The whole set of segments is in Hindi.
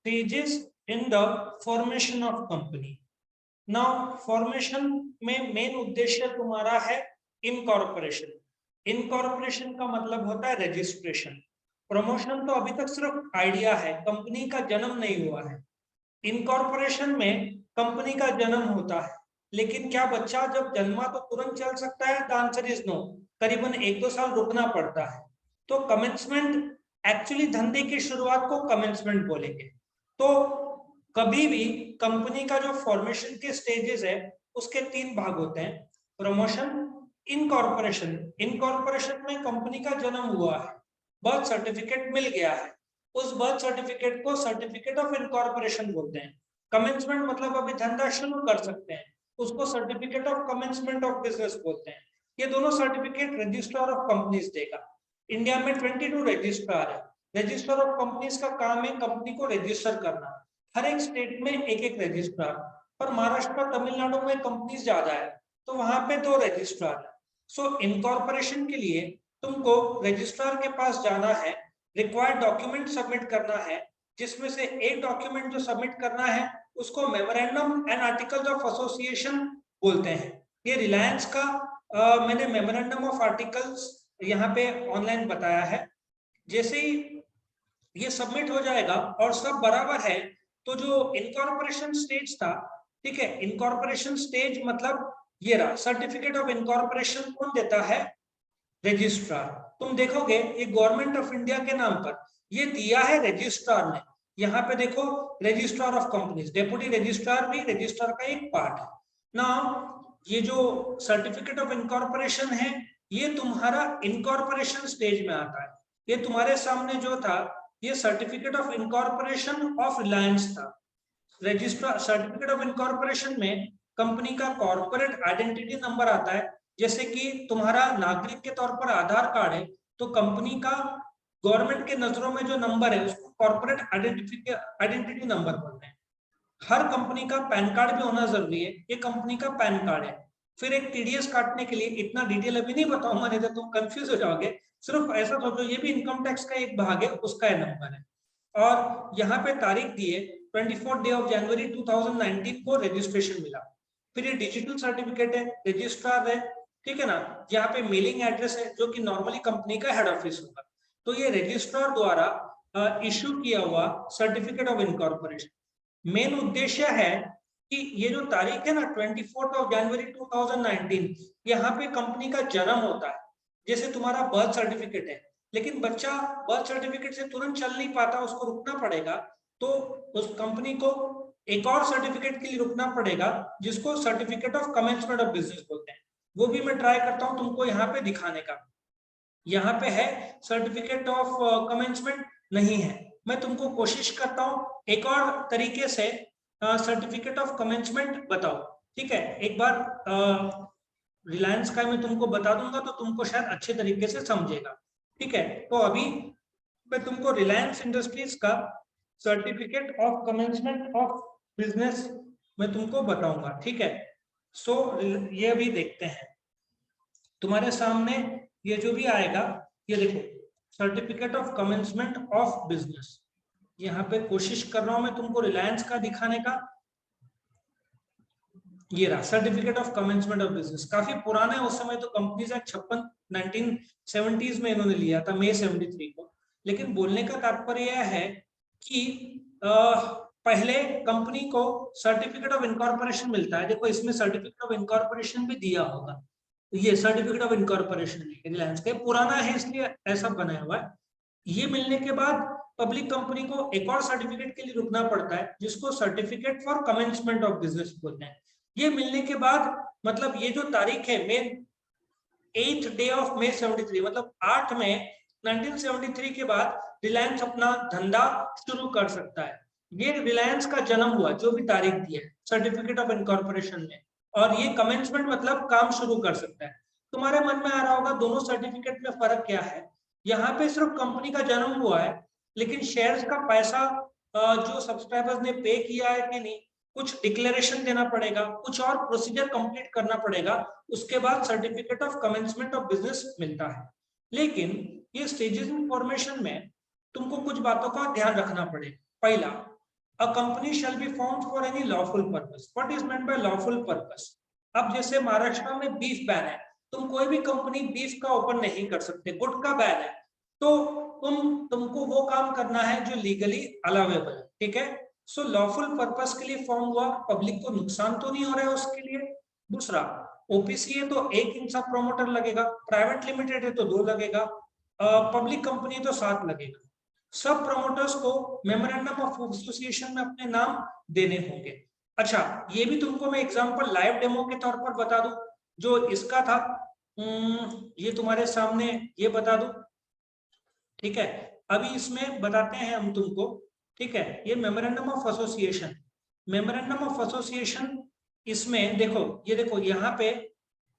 stages in the formation of company. Now formation में मेन उद्देश्य तुम्हारा है इनकॉर्पोरेशन. इनकॉर्पोरेशन का मतलब होता है रजिस्ट्रेशन. प्रमोशन तो अभी तक सिर्फ आइडिया है, कंपनी का जन्म नहीं हुआ है. इनकॉर्पोरेशन में कंपनी का जन्म होता है, लेकिन क्या बच्चा जब जन्मा तो तुरंत चल सकता है? The answer is no. करीबन 1-2 साल रुकना पड़ता है. तो कमेंसमेंट, एक्चुअली धंधे की शुरुआत को कमेंसमेंट बोलेंगे. तो कभी भी कंपनी का जो फॉर्मेशन के स्टेजेस है उसके 3 भाग होते हैं: प्रमोशन, इनकॉर्पोरेशन. इनकॉर्पोरेशन में कंपनी का जन्म हुआ है, बर्थ सर्टिफिकेट मिल गया है, उस बर्थ सर्टिफिकेट को सर्टिफिकेट ऑफ इनकॉर्पोरेशन बोलते हैं. कमेंसमेंट मतलब अभी धंधा शुरू कर सकते हैं, उसको certificate of commencement of business बोलते हैं. ये दोनों सर्टिफिकेट रजिस्ट्रार ऑफ कंपनीज देगा. इंडिया में 22 रजिस्ट्रार है. रजिस्ट्रार ऑफ कंपनीज का काम है कंपनी को रजिस्टर करना. हर एक स्टेट में एक एक रजिस्ट्रार, पर महाराष्ट्र और तमिलनाडु में कंपनीज ज्यादा है तो वहां पे 2 रजिस्ट्रार है. सो इनकॉर्पोरेशन के लिए तुमको रजिस्ट्रार के पास जाना है, रिक्वायर्ड डॉक्यूमेंट सबमिट करना है, जिसमें से एक डॉक्यूमेंट जो सबमिट करना है उसको memorandum and articles of association बोलते हैं. ये रिलायंस का मैंने मेमोरेंडम ऑफ आर्टिकल्स यहाँ पे ऑनलाइन बताया है. जैसे ही ये सबमिट हो जाएगा और सब बराबर है तो जो इनकॉर्पोरेशन स्टेज था, ठीक है, इनकॉर्पोरेशन स्टेज मतलब ये रहा. सर्टिफिकेट ऑफ इनकॉर्पोरेशन कौन देता है? रजिस्ट्रार. तुम देखोगे ये गवर्नमेंट ऑफ इंडिया के नाम पर ये दिया है रजिस्ट्रार ने. यहाँ पे देखो registrar of companies, deputy registrar भी रजिस्ट्रार का एक पार्ट है ना. ये जो सर्टिफिकेट ऑफ इनकॉर्पोरेशन है ये तुम्हारा इनकॉर्पोरेशन स्टेज में आता है. ये तुम्हारे सामने जो था ये certificate of incorporation of Reliance था. रजिस्ट्रार सर्टिफिकेट ऑफ इनकॉर्पोरेशन में कंपनी का कॉर्पोरेट आइडेंटिटी नंबर आता है. जैसे कि तुम्हारा नागरिक के तौर पर आधार कार्ड है तो कंपनी का गवर्नमेंट के नजरों में जो नंबर है उसको कॉर्पोरेट आइडेंटिटी नंबर बोलते हैं. हर कंपनी का पैन कार्ड भी होना जरूरी है. ये कंपनी का पैन कार्ड है. फिर एक टीडीएस काटने के लिए, इतना डिटेल अभी नहीं बताऊंगा नहीं तो तुम कंफ्यूज हो जाओगे, सिर्फ ऐसा सोचो ये भी इनकम टैक्स का एक भाग है, उसका ये नंबर है. और यहाँ पे तारीख दी है 24 डे ऑफ जनवरी 2019 को रजिस्ट्रेशन मिला. फिर ये डिजिटल सर्टिफिकेट है, रजिस्ट्रार है, ठीक है ना. यहाँ पे मेलिंग एड्रेस है जो कि नॉर्मली कंपनी का हेड ऑफिस होगा. तो ये रजिस्ट्रार द्वारा इश्यू किया हुआ सर्टिफिकेट ऑफ इनकॉर्पोरेशन. मेन उद्देश्य है कि ये जो तारीख है ना 24 ऑफ जनवरी 2019, यहाँ पे कंपनी का जन्म होता है. जैसे तुम्हारा बर्थ सर्टिफिकेट है, लेकिन बच्चा बर्थ सर्टिफिकेट से तुरंत चल नहीं पाता, उसको रुकना पड़ेगा. तो उस कंपनी को एक और सर्टिफिकेट के लिए रुकना पड़ेगा जिसको certificate of commencement of business बोलते हैं. वो भी मैं ट्राई करता हूँ तुमको यहाँ पे दिखाने का. यहाँ पे है सर्टिफिकेट ऑफ कमेंसमेंट नहीं है. मैं तुमको कोशिश करता हूँ एक और तरीके से सर्टिफिकेट ऑफ कमेंसमेंट बताओ. ठीक है, एक बार रिलायंस का मैं तुमको बता दूंगा तो तुमको शायद अच्छे तरीके से समझेगा. ठीक है, तो अभी मैं तुमको रिलायंस इंडस्ट्रीज का certificate of commencement of business मैं तुमको बताऊंगा. ठीक है, सो ये अभी देखते हैं तुम्हारे सामने. ये जो भी आएगा ये देखो, certificate of commencement of business. यहाँ पे कोशिश कर रहा हूं मैं तुमको रिलायंस का दिखाने का. ये रहा certificate of commencement of business. काफी पुराना है, उस समय तो कंपनीज एक्ट 1970s में इन्होंने लिया था, मई 73 को. लेकिन बोलने का तात्पर्य यह है कि पहले कंपनी को सर्टिफिकेट ऑफ इनकॉर्पोरेशन मिलता है. देखो इसमें सर्टिफिकेट ऑफ इनकॉर्पोरेशन भी दिया होगा. ये सर्टिफिकेट ऑफ इनकॉर्पोरेशन रिलायंस का पुराना है इसलिए ऐसा बनाया हुआ है. ये मिलने के बाद पब्लिक कंपनी को एक और सर्टिफिकेट के लिए रुकना पड़ता है जिसको certificate for commencement of business बोलते हैं. ये मिलने के बाद मतलब ये जो तारीख है मे 8th डे ऑफ May 73, मतलब 8 मई 1973 के बाद रिलायंस अपना धंधा शुरू कर सकता है. ये रिलायंस का जन्म हुआ जो भी तारीख दी है सर्टिफिकेट ऑफ इनकॉर्पोरेशन में. और ये कमेंसमेंट मतलब काम शुरू कर सकता है. तुम्हारे मन में आ रहा होगा दोनों सर्टिफिकेट में फर्क क्या है. यहाँ पे सिर्फ कंपनी का जन्म हुआ है, लेकिन शेयर्स का पैसा जो सब्सक्राइबर्स ने पे किया है कि नहीं, कुछ डिक्लेरेशन देना पड़ेगा, कुछ और प्रोसीजर कंप्लीट करना पड़ेगा, उसके बाद certificate of commencement of business मिलता है. लेकिन ये स्टेजेस इन फॉर्मेशन में तुमको कुछ बातों का ध्यान रखना पड़ेगा. पहला, a company shall be found for any lawful purpose. What is meant by lawful purpose? अब जैसे महाराष्ट्र में बीफ बैन है, तुम कोई भी कंपनी बीफ का ओपन नहीं कर सकते, गुटखा बैन है, तो तुमको वो काम करना है जो लीगली अलाउेबल है, ठीक है। सो लॉफुल पर्पस के लिए फॉर्म हुआ, पब्लिक को नुकसान तो नहीं हो रहा है उसके लिए। दूसरा, ओपीसी है तो एक इंसान प्रोमोटर लगेगा, प्राइवेट लिमिटेड है तो 2 लगेगा, पब्लिक कंपनी है तो 7 लगेगा। सब प्रमोटर्स को मेमोरेंडम ऑफ एसोसिएशन में अपने नाम देने होंगे। अच्छा, ये भी तुमको मैं एग्जांपल लाइव डेमो के तौर पर बता दूं, जो इसका था, ये तुम्हारे सामने ये बता दूं, ठीक है। अभी इसमें बताते हैं हम तुमको, ठीक है। ये memorandum of association, memorandum of association, इसमें देखो, ये देखो यहाँ पे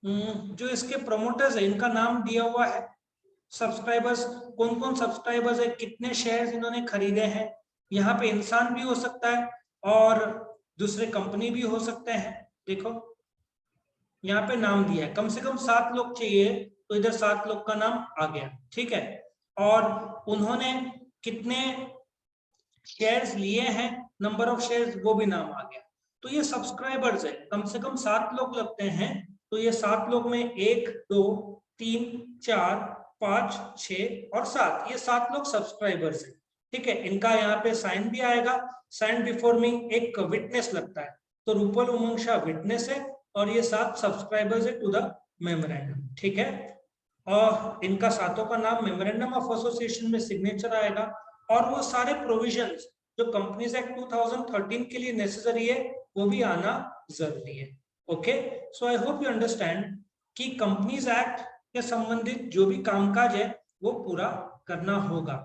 जो इसके प्रमोटर्स है इनका नाम दिया हुआ है, सब्सक्राइबर्स, कौन कौन सब्सक्राइबर्स है, कितने शेयर्स इन्होंने खरीदे हैं। यहाँ पे इंसान भी हो सकता है और दूसरे कंपनी भी हो सकते हैं। देखो यहाँ पे नाम दिया है, कम से कम 7 लोग चाहिए, तो इधर 7 लोग का नाम आ गया, ठीक है। और उन्होंने कितने शेयर्स लिए हैं, नंबर ऑफ शेयर्स, वो भी नाम आ गया। तो ये सब्सक्राइबर्स है, कम से कम 7 लोग लगते हैं, तो ये 7 लोग में 1 2 3 4 5 6 और 7, ये 7 लोग सब्सक्राइबर्स हैं, ठीक है। इनका यहाँ पे साइन भी आएगा, साइन बिफोर मी एक विटनेस लगता है, तो रूपल उमंग शाह विटनेस है और ये 7 सब्सक्राइबर्स है टू द मेमोरेंडम, ठीक है। और इनका 7 का नाम मेमोरेंडम ऑफ एसोसिएशन में सिग्नेचर आएगा, और वो सारे प्रोविजंस जो कंपनीज एक्ट 2013 के लिए नेसेसरी है वो भी आना जरूरी है। Okay, so I hope you understand कि कंपनीज एक्ट के संबंधित जो भी कामकाज है वो पूरा करना होगा।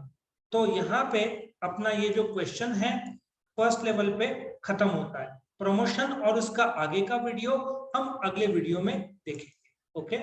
तो यहाँ पे अपना ये जो क्वेश्चन है फर्स्ट लेवल पे खत्म होता है। प्रमोशन और उसका आगे का वीडियो हम अगले वीडियो में देखेंगे। ओके।